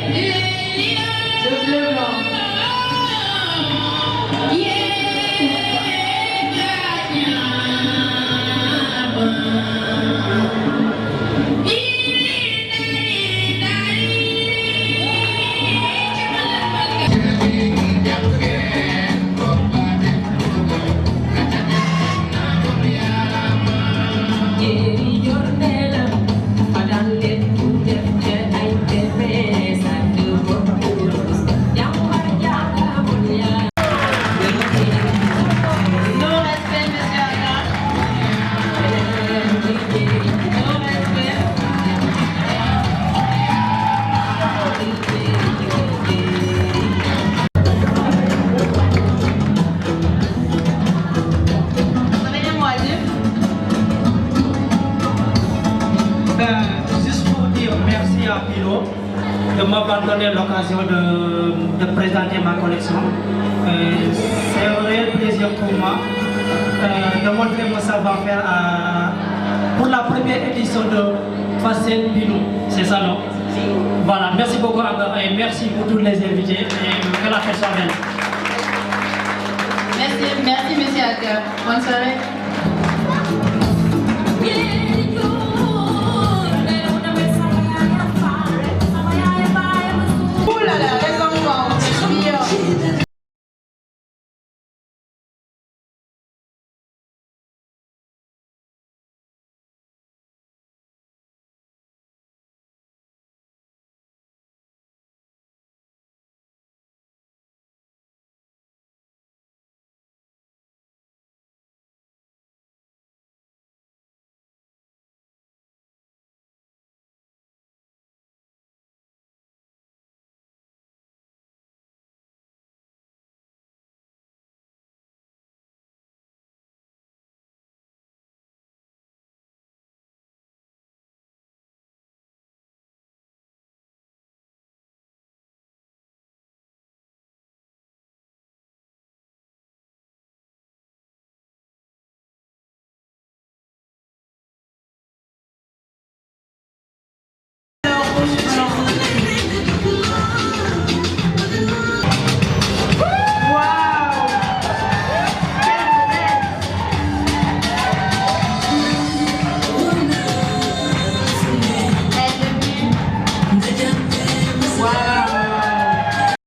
Le bleu blanc. Juste pour dire merci à Pilo de m'avoir donné l'occasion de présenter ma collection. C'est un réel plaisir pour moi de montrer mon savoir-faire pour la première édition de Facile Pilo. C'est ça, non? Voilà, merci beaucoup et merci pour tous les invités et que la fête soit belle. Merci, monsieur Acker. Bonne soirée.